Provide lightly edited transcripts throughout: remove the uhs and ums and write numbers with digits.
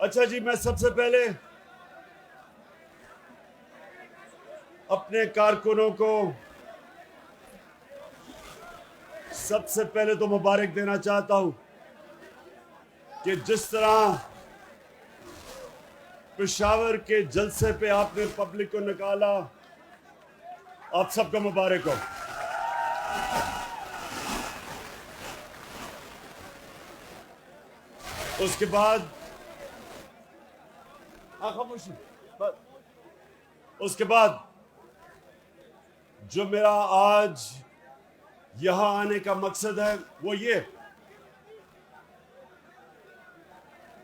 अच्छा जी, मैं सबसे पहले अपने कारकुनों को सबसे पहले तो मुबारक देना चाहता हूं कि जिस तरह पेशावर के जलसे पे आपने पब्लिक को निकाला, आप सबको मुबारक हो। उसके बाद खामोशी। उसके बाद जो मेरा आज यहां आने का मकसद है वो ये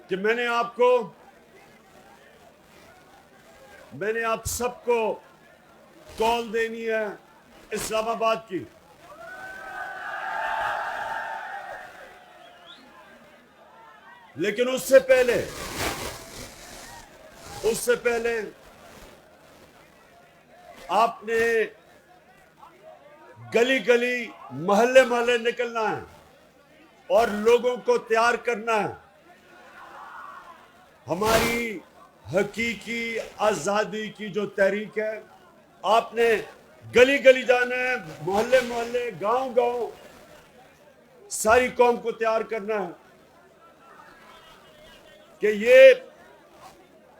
कि मैंने आप सबको कॉल देनी है इस्लामाबाद की। लेकिन उससे पहले आपने गली गली मोहल्ले मोहल्ले निकलना है और लोगों को तैयार करना है। हमारी हकीकी आजादी की जो तहरीक है, आपने गली गली जाना है, मोहल्ले मोहल्ले, गांव गांव, सारी कौम को तैयार करना है कि ये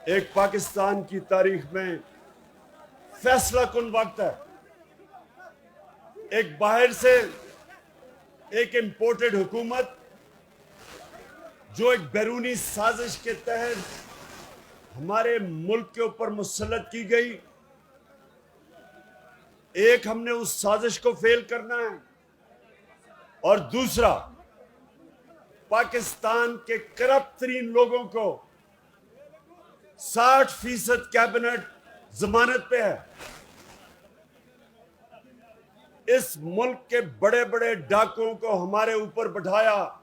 एक पाकिस्तान की तारीख में फैसला कुन वक्त है। एक बाहर से एक इंपोर्टेड हुकूमत जो एक बैरूनी साजिश के तहत हमारे मुल्क के ऊपर मुसल्लत की गई, एक हमने उस साजिश को फेल करना है और दूसरा पाकिस्तान के करप्ट तरीन लोगों को 60% कैबिनेट जमानत पे है। इस मुल्क के बड़े बड़े डाकुओं को हमारे ऊपर बैठाया,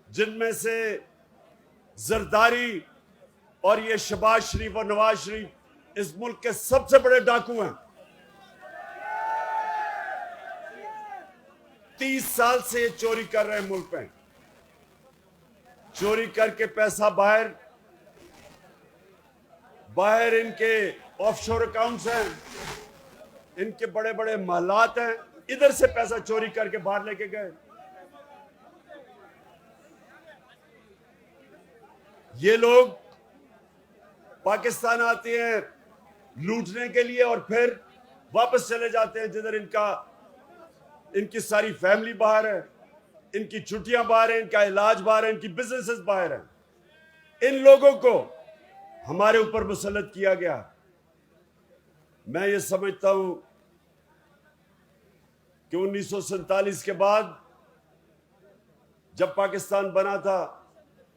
जिनमें से जरदारी और ये शहबाज शरीफ और नवाज शरीफ इस मुल्क के सबसे बड़े डाकू हैं। 30 साल से ये चोरी कर रहे हैं मुल्क में। चोरी करके पैसा बाहर इनके ऑफशोर अकाउंट्स हैं, इनके बड़े बड़े महलात हैं, इधर से पैसा चोरी करके बाहर लेके गए। ये लोग पाकिस्तान आते हैं लूटने के लिए और फिर वापस चले जाते हैं जिधर इनकी सारी फैमिली बाहर है, इनकी छुट्टियां बाहर हैं, इनका इलाज बाहर है, इनकी बिजनेसेस बाहर हैं। इन लोगों को हमारे ऊपर मुसल्लत किया गया। मैं ये समझता हूं कि 1947 के बाद जब पाकिस्तान बना था,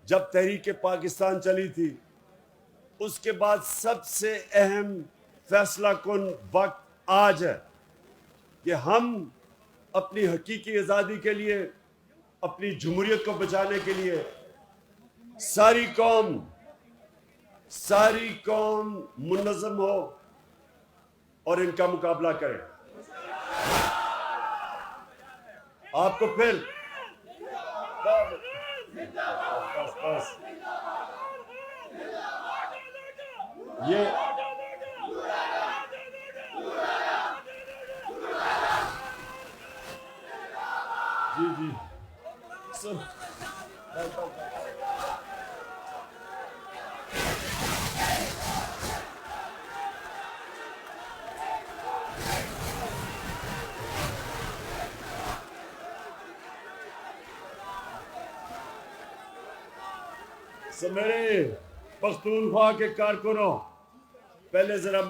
जब तहरीक पाकिस्तान चली थी, उसके बाद सबसे अहम फैसला कुन वक्त आज है कि हम अपनी हकीकी आज़ादी के लिए, अपनी जमहूरियत को बचाने के लिए सारी कौम मुनज़्ज़म हो और इनका मुकाबला करें। आपको फिर ये जी सुन, मेरे पख्तूनख्वा के कारकुनों, पहले जरा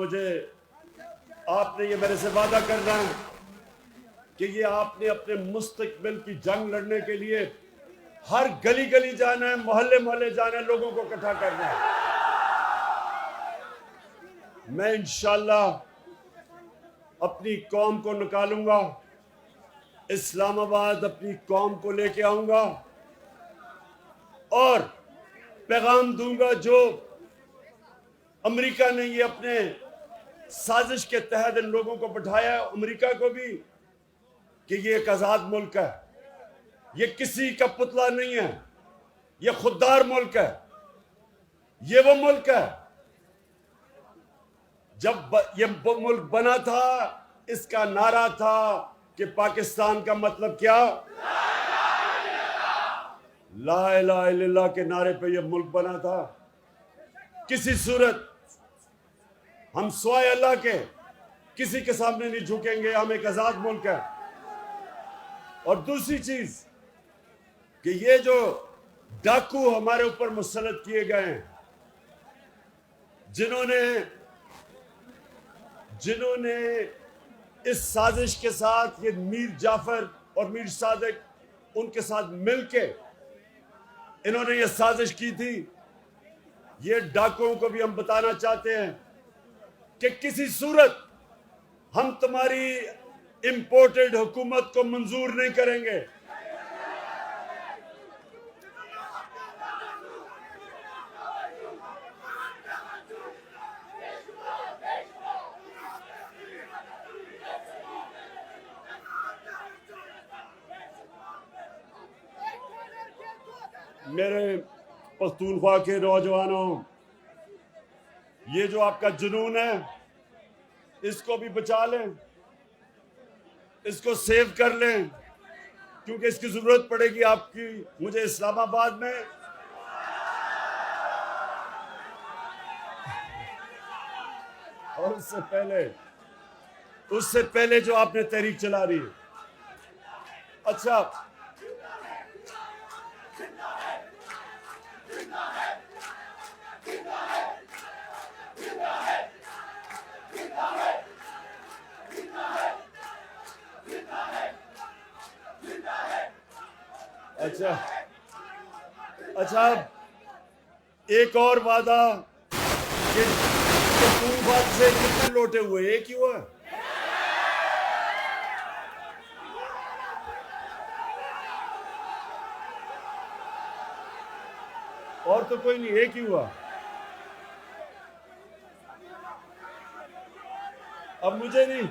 आपने ये मेरे से वादा करना है कि ये आपने अपने मुस्तकबिल की जंग लड़ने के लिए हर गली गली जाना है, मोहल्ले मोहल्ले जाना है, लोगों को इकट्ठा करना है। मैं इंशाअल्लाह अपनी कौम को निकालूंगा, इस्लामाबाद अपनी कौम को लेके आऊंगा और पैगाम दूंगा जो अमेरिका ने ये अपने साजिश के तहत इन लोगों को बैठाया है, अमेरिका को भी, कि ये एक आजाद मुल्क है, ये किसी का पुतला नहीं है, ये खुददार मुल्क है। ये वो मुल्क है। जब ये मुल्क बना था, इसका नारा था कि पाकिस्तान का मतलब क्या? ला इलाहा इल्लल्लाह के नारे पे ये मुल्क बना था। किसी सूरत हम स्वाय अल्लाह के किसी के सामने नहीं झुकेंगे। हम एक आजाद मुल्क है। और दूसरी चीज कि ये जो डाकू हमारे ऊपर मुसल्लत किए गए हैं, जिन्होंने इस साजिश के साथ, ये मीर जाफर और मीर सादिक उनके साथ मिलके इन्होंने ये साजिश की थी। ये डाकुओं को भी हम बताना चाहते हैं कि किसी सूरत हम तुम्हारी इंपोर्टेड हुकूमत को मंजूर नहीं करेंगे। मेरे पख्तूनख्वा के नौजवानों, ये जो आपका जुनून है, इसको भी बचा लें, इसको सेव कर लें, क्योंकि इसकी जरूरत पड़ेगी आपकी मुझे इस्लामाबाद में। और उससे पहले जो आपने तहरीक चला रही है। अच्छा, अच्छा, एक और वादा कि बात से कितने लोटे हुए? एक ही हुआ। और तो कोई नहीं, एक ही हुआ। अब मुझे नहीं,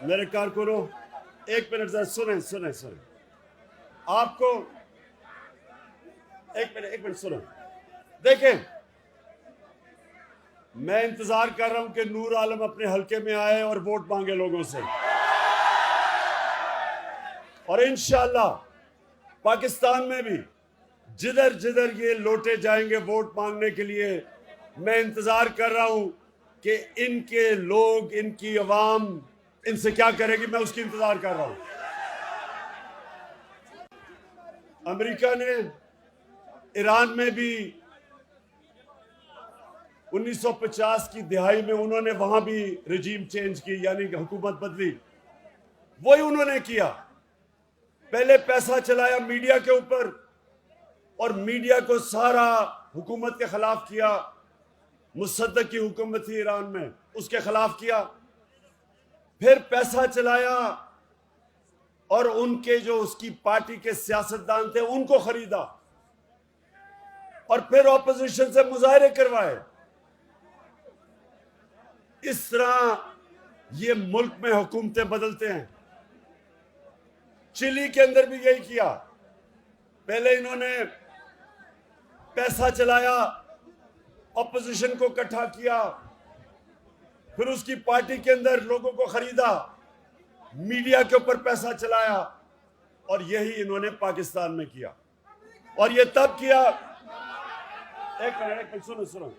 मेरे कारकुनों, एक मिनट जरा सुने। आपको एक मिनट सुनो। देखें, मैं इंतजार कर रहा हूं कि नूर आलम अपने हलके में आए और वोट मांगे लोगों से। और इंशाअल्लाह पाकिस्तान में भी जिधर जिधर ये लोटे जाएंगे वोट मांगने के लिए, मैं इंतजार कर रहा हूं कि इनके लोग, इनकी अवाम इनसे क्या करेगी। मैं उसकी इंतजार कर रहा हूं। अमेरिका ने ईरान में भी 1950 की दिहाई में उन्होंने वहां भी रिजीम चेंज की, यानी हुकूमत बदली। वही उन्होंने किया। पहले पैसा चलाया मीडिया के ऊपर और मीडिया को सारा हुकूमत के खिलाफ किया। मुसद्दक की हुकूमत थी ईरान में, उसके खिलाफ किया। फिर पैसा चलाया और उनके जो उसकी पार्टी के सियासतदान थे उनको खरीदा और फिर ऑपोजिशन से मुजाहरे करवाए। इस तरह ये मुल्क में हुकूमतें बदलते हैं। चिली के अंदर भी यही किया। पहले इन्होंने पैसा चलाया, ऑपोजिशन को इकट्ठा किया, फिर उसकी पार्टी के अंदर लोगों को खरीदा, मीडिया के ऊपर पैसा चलाया, और यही इन्होंने पाकिस्तान में किया। और ये तब किया, एक मिनट सुनो,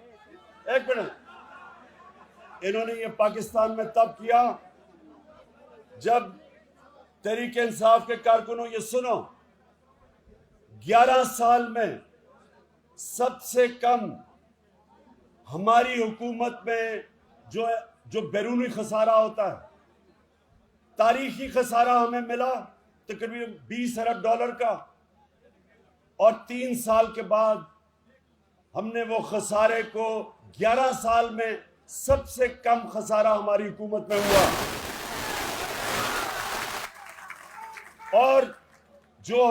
एक मिनट। इन्होंने ये पाकिस्तान में तब किया जब तहरीक इंसाफ के कारकुनों, ये सुनो, 11 साल में सबसे कम हमारी हुकूमत में जो बैरूनी खसारा होता है, तारीखी खसारा हमें मिला तकरीबन 20 अरब डॉलर का। और 3 साल के बाद हमने वो खसारे को 11 साल में सबसे कम खसारा हमारी हुकूमत में हुआ। और जो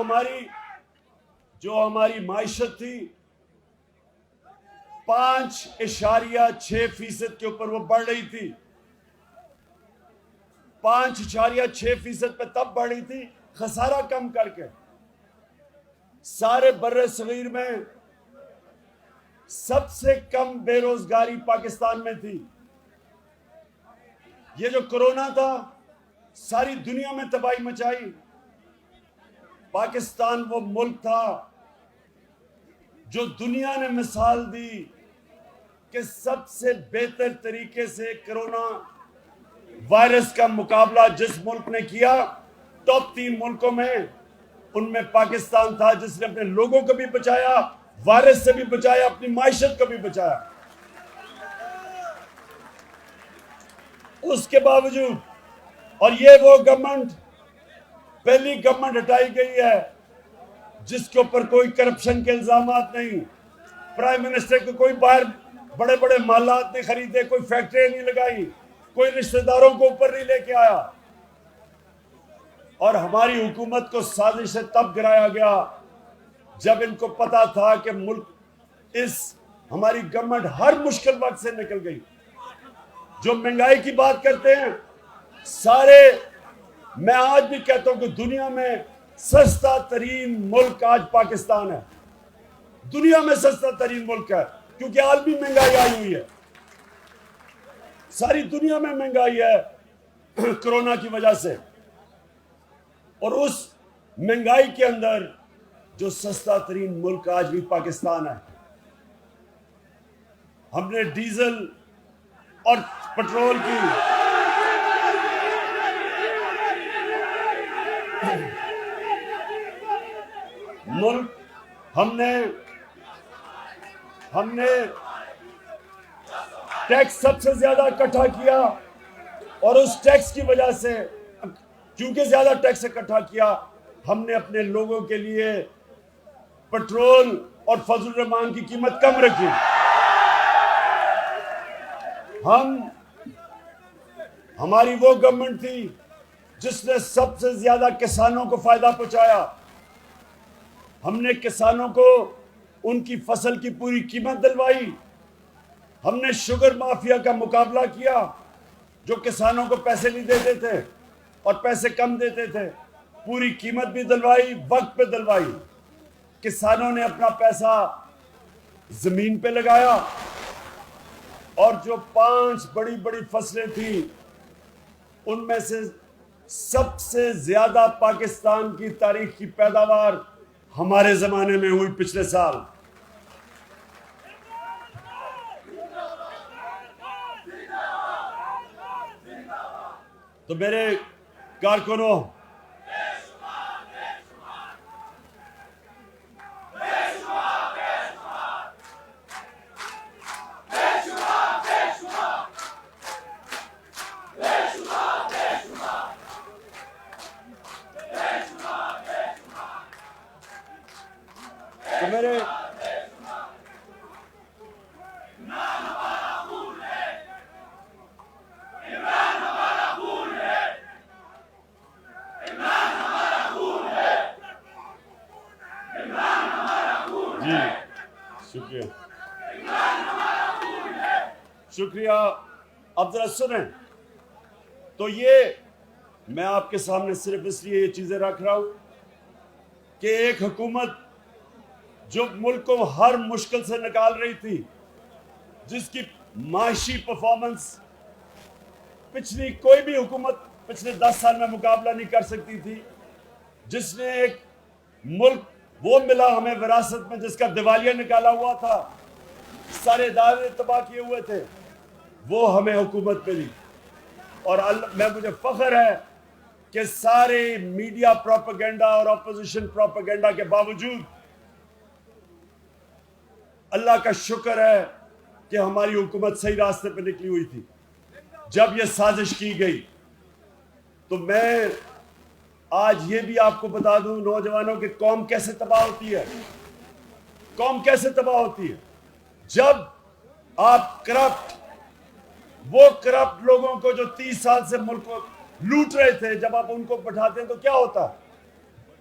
हमारी माइशत थी 5.6% के ऊपर वो बढ़ रही थी। 5.6% पे तब बढ़ी थी खसारा कम करके। सारे बर्रे सगीर में सबसे कम बेरोजगारी पाकिस्तान में थी। ये जो कोरोना था सारी दुनिया में तबाही मचाई। पाकिस्तान वो मुल्क था जो दुनिया ने मिसाल दी कि सबसे बेहतर तरीके से कोरोना वायरस का मुकाबला जिस मुल्क ने किया, टॉप 3 मुल्कों में, उनमें पाकिस्तान था, जिसने अपने लोगों को भी बचाया, वायरस से भी बचाया, अपनी माइशत को भी बचाया। उसके बावजूद, और ये वो गवर्नमेंट, पहली गवर्नमेंट हटाई गई है जिसके ऊपर कोई करप्शन के इल्जामात नहीं, प्राइम मिनिस्टर को कोई बाहर बड़े बड़े मालात नहीं खरीदे, कोई फैक्ट्री नहीं लगाई, कोई रिश्तेदारों को ऊपर नहीं लेके आया। और हमारी हुकूमत को साजिश से तब गिराया गया जब इनको पता था कि मुल्क हमारी गवर्नमेंट हर मुश्किल वक्त से निकल गई। जो महंगाई की बात करते हैं सारे, मैं आज भी कहता हूं कि दुनिया में सस्ता तरीन मुल्क आज पाकिस्तान है। दुनिया में सस्ता तरीन मुल्क है क्योंकि आलमी महंगाई आई हुई है। सारी दुनिया में महंगाई है कोरोना की वजह से, और उस महंगाई के अंदर जो सस्ता तरीन मुल्क आज भी पाकिस्तान है। हमने डीजल और पेट्रोल की मुल्क हमने टैक्स सबसे ज्यादा इकट्ठा किया, और उस टैक्स की वजह से, क्योंकि ज्यादा टैक्स इकट्ठा किया, हमने अपने लोगों के लिए पेट्रोल और फजल रहमान की कीमत कम रखी। हमारी वो गवर्नमेंट थी जिसने सबसे ज्यादा किसानों को फायदा पहुंचाया। हमने किसानों को उनकी फसल की पूरी कीमत दिलवाई। हमने शुगर माफिया का मुकाबला किया जो किसानों को पैसे नहीं देते थे और पैसे कम देते थे, पूरी कीमत भी दिलवाई, वक्त पे दिलवाई। किसानों ने अपना पैसा जमीन पे लगाया, और जो 5 बड़ी बड़ी फसलें थी उनमें से सबसे ज्यादा पाकिस्तान की तारीख की पैदावार हमारे जमाने में हुई पिछले साल। तो मेरे कारकुनों, तो मेरे जी शुक्रिया शुक्रिया। अब जरा सुने, तो ये मैं आपके सामने सिर्फ इसलिए ये चीजें रख रहा हूं कि एक हुकूमत जो मुल्क को हर मुश्किल से निकाल रही थी, जिसकी माशी परफॉर्मेंस पिछली कोई भी हुकूमत पिछले 10 साल में मुकाबला नहीं कर सकती थी, जिसने एक मुल्क वो मिला हमें विरासत में जिसका दिवालिया निकाला हुआ था, सारे इदारे तबाह किए हुए थे, वो हमें हुकूमत मिली। और मुझे फख्र है कि सारे मीडिया प्रोपेगेंडा और ऑपोजिशन प्रोपेगेंडा के बावजूद अल्लाह का शुक्र है कि हमारी हुकूमत सही रास्ते पर निकली हुई थी। जब यह साजिश की गई तो मैं आज ये भी आपको बता दूं नौजवानों की कौम कैसे तबाह होती है। कौम कैसे तबाह होती है जब आप वो करप्ट लोगों को जो 30 साल से मुल्क को लूट रहे थे, जब आप उनको बैठाते हैं तो क्या होता है?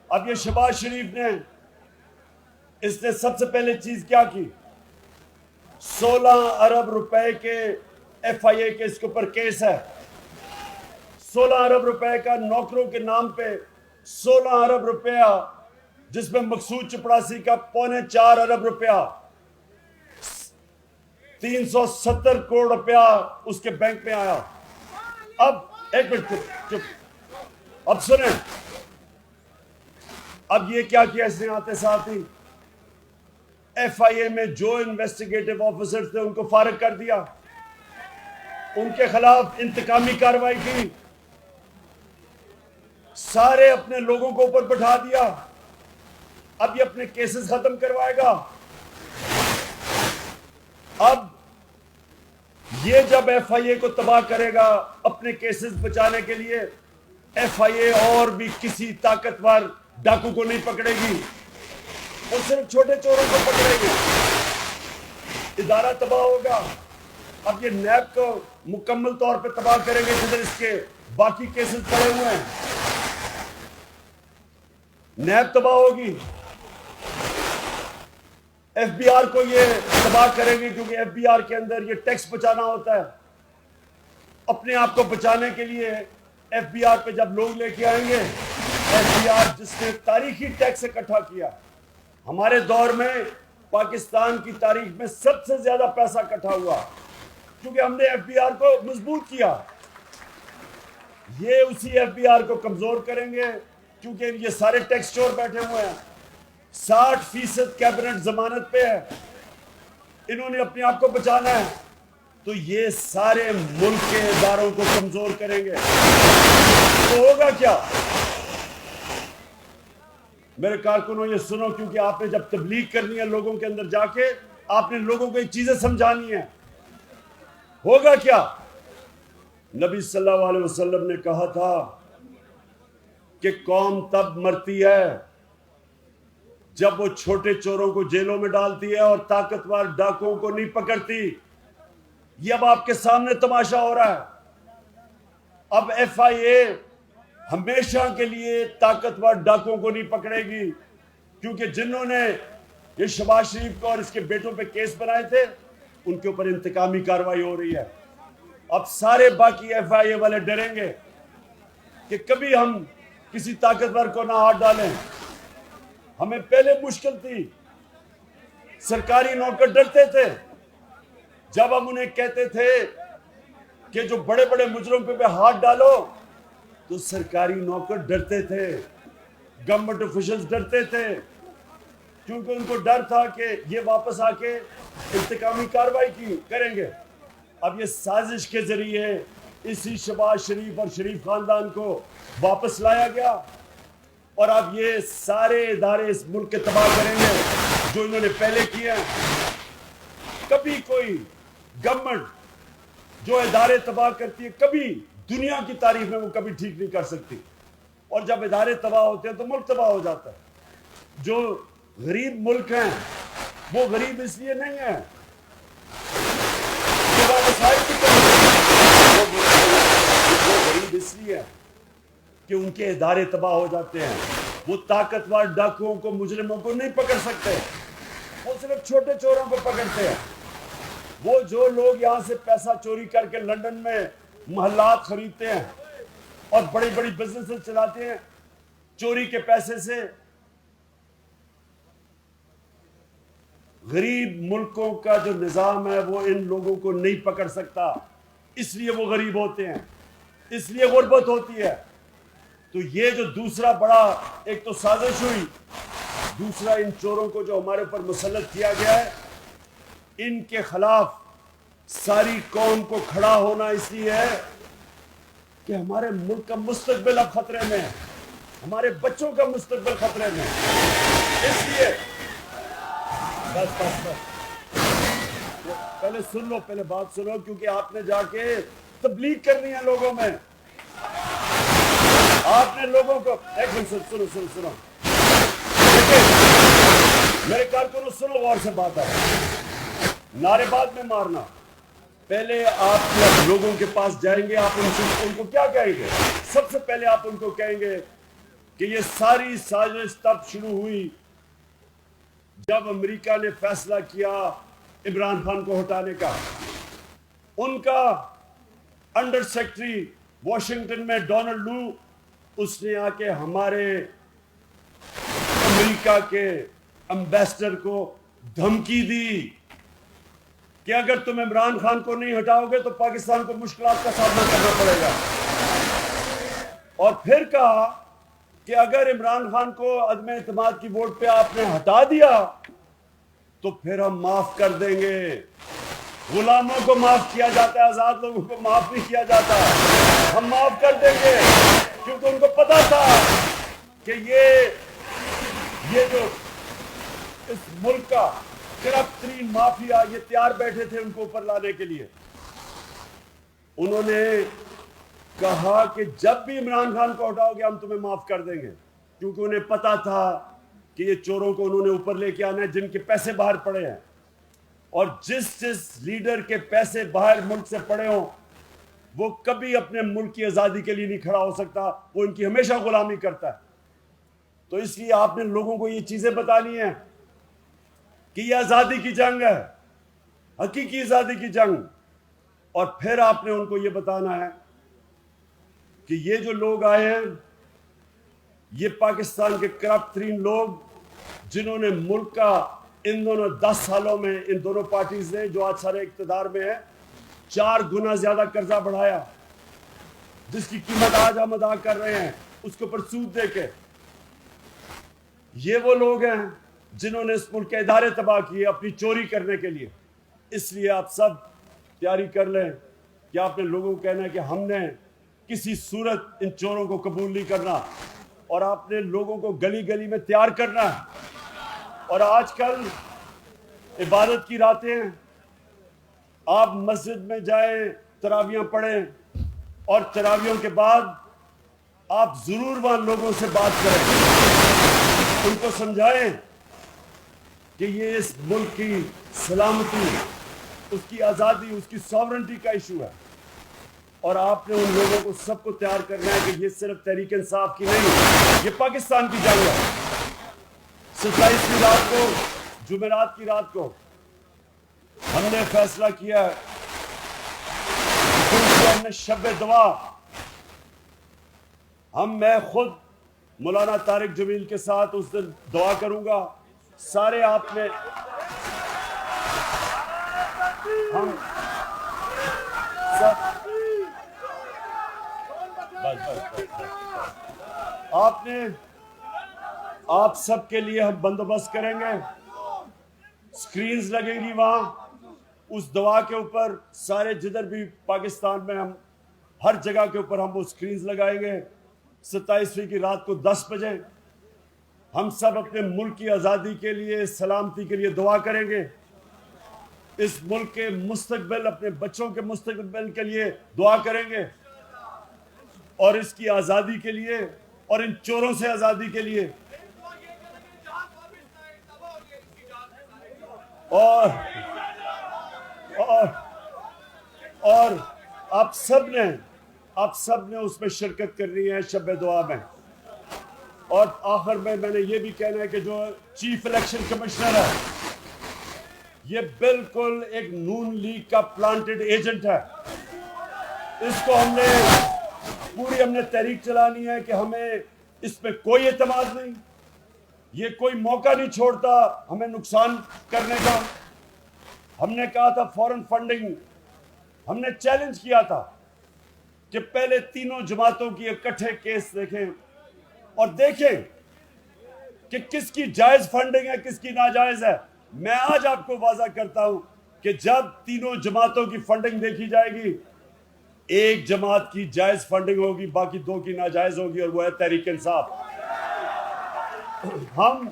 अब ये शहबाज शरीफ ने, इसने सबसे पहले चीज क्या की, 16 अरब रुपए के FIA के इसके ऊपर केस है। 16 अरब रुपए का नौकरों के नाम पे 16 अरब रुपया, जिसमें मकसूद चपड़ासी का 3.25 अरब रुपया, 370 करोड़ रुपया उसके बैंक में आया। अब एक मिनट चुप, अब सुने, अब ये क्या किया इसने आते साथ ही, FIA में जो इन्वेस्टिगेटिव ऑफिसर्स थे उनको फारिग कर दिया, उनके खिलाफ इंतकामी कार्रवाई की, सारे अपने लोगों को ऊपर बैठा दिया। अब ये अपने केसेस खत्म करवाएगा। अब ये जब FIA को तबाह करेगा अपने केसेस बचाने के लिए, FIA और भी किसी ताकतवर डाकू को नहीं पकड़ेगी, वो सिर्फ छोटे चोरों को पकड़ेगी। इदारा तबाह होगा। अब ये नैब को मुकम्मल तौर पे तबाह करेंगे, जिधर इसके बाकी केसेस पड़े हुए हैं। नैब तबाह होगी, FBR को ये तबाह करेंगे, क्योंकि FBR के अंदर ये टैक्स बचाना होता है। अपने आप को बचाने के लिए FBR पे जब लोग लेके आएंगे, FBR जिसने तारीखी टैक्स इकट्ठा किया, हमारे दौर में पाकिस्तान की तारीख में सबसे ज्यादा पैसा इकट्ठा हुआ, क्योंकि हमने FBR को मजबूत किया। ये उसी FBR को कमजोर करेंगे, क्योंकि ये सारे टैक्स चोर बैठे हुए हैं। 60% कैबिनेट जमानत पे है, इन्होंने अपने आप को बचाना है, तो ये सारे मुल्क के इदारों को कमजोर करेंगे। तो होगा क्या? मेरे कारकुनों ये सुनो, क्योंकि आपने जब तबलीग करनी है लोगों के अंदर जाके, आपने लोगों को ये चीजें समझानी है। होगा क्या? नबी सल्लल्लाहु अलैहि वसल्लम ने कहा था कि कौम तब मरती है जब वो छोटे चोरों को जेलों में डालती है और ताकतवर डाकुओं को नहीं पकड़ती। ये अब आपके सामने तमाशा हो रहा है। अब FIA हमेशा के लिए ताकतवर डाकुओं को नहीं पकड़ेगी, क्योंकि जिन्होंने ये शहबाज शरीफ को और इसके बेटों पे केस बनाए थे, उनके ऊपर इंतकामी कार्रवाई हो रही है। अब सारे बाकी FIA वाले डरेंगे कि कभी हम किसी ताकतवर को ना हाथ डालें। हमें पहले मुश्किल थी, सरकारी नौकर डरते थे जब हम उन्हें कहते थे कि जो बड़े बड़े मुजरिम पे हाथ डालो, तो सरकारी नौकर डरते थे, गवर्नमेंट ऑफिशियल्स डरते थे, क्योंकि उनको डर था कि ये वापस आके इंतकामी कार्रवाई की करेंगे। अब ये साजिश के जरिए इसी शहबाज शरीफ और शरीफ खानदान को वापस लाया गया, और अब ये सारे इदारे इस मुल्क के तबाह करेंगे जो इन्होंने पहले किए हैं। कभी कोई गवर्नमेंट जो इदारे तबाह करती है, कभी दुनिया की तारीफ में वो कभी ठीक नहीं कर सकती, और जब इदारे तबाह होते हैं तो मुल्क तबाह हो जाता है। जो गरीब मुल्क हैं वो गरीब इसलिए नहीं है कि वो वसाइल की वो गरीब इसलिए है कि उनके इदारे तबाह हो जाते हैं। वो ताकतवर डाकुओं को, मुजरिमों को नहीं पकड़ सकते, वो सिर्फ छोटे चोरों को पकड़ते हैं। वो जो लोग यहाँ से पैसा चोरी करके लंदन में महल्लात खरीदते हैं और बड़ी बड़ी बिजनेसेस चलाते हैं चोरी के पैसे से, गरीब मुल्कों का जो निजाम है वो इन लोगों को नहीं पकड़ सकता, इसलिए वो गरीब होते हैं, इसलिए गुर्बत होती है। तो ये जो दूसरा बड़ा एक तो साजिश हुई, दूसरा इन चोरों को जो हमारे ऊपर मुसल्लत किया गया है, इनके खिलाफ सारी कौम को खड़ा होना इसलिए है कि हमारे मुल्क का मुस्तकबिल अब खतरे में है, हमारे बच्चों का मुस्तकबिल खतरे में है। इसलिए बस बस बस पहले सुन लो, पहले बात सुनो, क्योंकि आपने जाके तबलीग करनी है लोगों में। आपने लोगों को एक मिनट सुनो सुनो सुनो, मेरे कारकुनों सुनो, गौर से बात है, नारेबाज में मारना। पहले आप लोगों के पास जाएंगे, आप उनको क्या कहेंगे? सबसे पहले आप उनको कहेंगे कि ये सारी साजिश तब शुरू हुई जब अमेरिका ने फैसला किया इमरान खान को हटाने का। उनका अंडर सेक्रेटरी वॉशिंगटन में डोनाल्ड लू, उसने आके हमारे अमेरिका के एम्बेसडर को धमकी दी कि अगर तुम इमरान खान को नहीं हटाओगे तो पाकिस्तान को मुश्किलात का सामना करना पड़ेगा। और फिर कहा कि अगर इमरान खान को अदम एतमाद की वोट पे आपने हटा दिया तो फिर हम माफ कर देंगे। गुलामों को माफ किया जाता है, आजाद लोगों को माफ नहीं किया जाता। हम माफ कर देंगे, क्योंकि उनको पता था कि ये जो इस मुल्क का करप्ट तरीन माफिया, ये तैयार बैठे थे उनको ऊपर लाने के लिए। उन्होंने कहा कि जब भी इमरान खान को हटाओगे हम तुम्हें माफ कर देंगे, क्योंकि उन्हें पता था कि ये चोरों को उन्होंने ऊपर लेके आना है जिनके पैसे बाहर पड़े हैं। और जिस लीडर के पैसे बाहर मुल्क से पड़े हों वो कभी अपने मुल्क की आज़ादी के लिए नहीं खड़ा हो सकता, वो इनकी हमेशा गुलामी करता है। तो इसलिए आपने लोगों को ये चीजें बतानी है कि ये आज़ादी की जंग है, हकीकी आज़ादी की जंग। और फिर आपने उनको ये बताना है कि ये जो लोग आए हैं ये पाकिस्तान के करप्ट तरीन लोग, जिन्होंने मुल्क का इन दोनों 10 सालों में, इन दोनों पार्टीज ने जो आज सारे इक्तदार में है, 4 गुना ज्यादा कर्जा बढ़ाया, जिसकी कीमत आज हम अदा कर रहे हैं उसके ऊपर सूद देके। ये वो लोग हैं जिन्होंने इस मुल्क के इदारे तबाह किए अपनी चोरी करने के लिए। इसलिए आप सब तैयारी कर लें कि आपने लोगों को कहना है कि हमने किसी सूरत इन चोरों को कबूल नहीं करना, और आपने लोगों को गली गली में तैयार करना है। और आजकल इबादत की रातें हैं, आप मस्जिद में जाएं, तरावियां पढ़ें, और तरावियों के बाद आप जरूर वहां लोगों से बात करें, उनको समझाएं कि ये इस मुल्क की सलामती, उसकी आज़ादी, उसकी सॉवरेंटी का इशू है। और आपने उन लोगों को सबको तैयार करना है कि ये सिर्फ तहरीक इंसाफ की नहीं, ये पाकिस्तान की जंग है। 27वीं रात को, जुमेरात की रात को, हमने फैसला किया है क्योंकि हमने शब दुआ, मैं खुद मौलाना तारिक जमील के साथ उस दिन दुआ करूंगा। सारे आपने हम सब आप सबके लिए हम बंदोबस्त करेंगे, स्क्रीन्स लगेंगी वहां उस दुआ के ऊपर, सारे जिधर भी पाकिस्तान में, हम हर जगह के ऊपर हम वो स्क्रीन्स लगाएंगे। 27वीं की रात को 10 बजे हम सब अपने मुल्क की आज़ादी के लिए, सलामती के लिए दुआ करेंगे। इस मुल्क के मुस्तकबिल, अपने बच्चों के मुस्तकबिल के लिए दुआ करेंगे, और इसकी आज़ादी के लिए, और इन चोरों से आज़ादी के लिए। और आप सब ने उसमें शिरकत करनी है शब दुआ में। और आखिर में मैंने ये भी कहना है कि जो चीफ इलेक्शन कमिश्नर है ये बिल्कुल एक नून लीग का प्लांटेड एजेंट है। इसको हमने तहरीक चलानी है कि हमें इस पे कोई एतमाद नहीं, ये कोई मौका नहीं छोड़ता हमें नुकसान करने का। हमने कहा था फॉरेन फंडिंग, हमने चैलेंज किया था कि पहले तीनों जमातों की इकट्ठे केस देखें और देखें कि किसकी जायज फंडिंग है, किसकी नाजायज है। मैं आज आपको वादा करता हूं कि जब तीनों जमातों की फंडिंग देखी जाएगी, एक जमात की जायज फंडिंग होगी, बाकी दो की नाजायज होगी, और वो है तहरीक इंसाफ। हम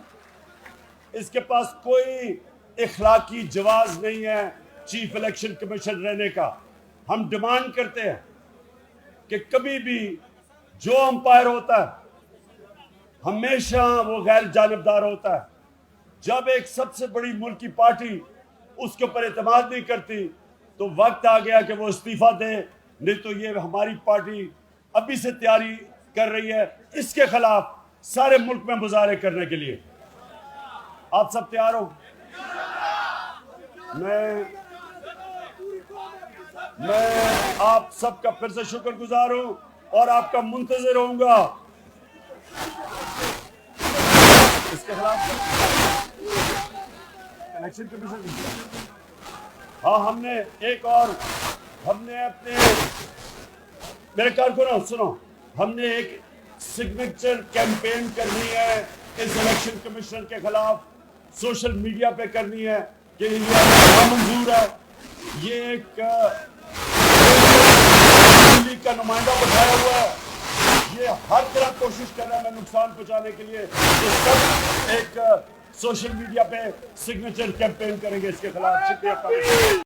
इसके पास कोई इखलाकी जवाज नहीं है चीफ इलेक्शन कमीशन रहने का। हम डिमांड करते हैं कि कभी भी जो अंपायर होता है हमेशा वो गैर जानिबदार होता है। जब एक सबसे बड़ी मुल्क की पार्टी उसके ऊपर एतमाद नहीं करती तो वक्त आ गया कि वो इस्तीफा दे, नहीं तो ये हमारी पार्टी अभी से तैयारी कर रही है इसके खिलाफ सारे मुल्क में मुजाहरे करने के लिए। आप सब तैयार हो? मैं आप सबका फिर से शुक्रगुजार हूं और आपका मुंतजिर होऊंगा। इसके खिलाफ इलेक्शन कमीशन, हाँ, हमने अपने मेरे कारकुनों सुनो, हमने एक सिग्नेचर कैंपेन करनी है इस इलेक्शन कमीशन के खिलाफ, सोशल मीडिया पे करनी है कि ये नामंजूर है। ये एक दिल्ली का नुमाइंदा बैठाया हुआ है, ये हर तरह कोशिश कर रहा है नुकसान पहुंचाने के लिए। तो सब एक सोशल मीडिया पे सिग्नेचर कैंपेन करेंगे इसके खिलाफ। शुक्रिया।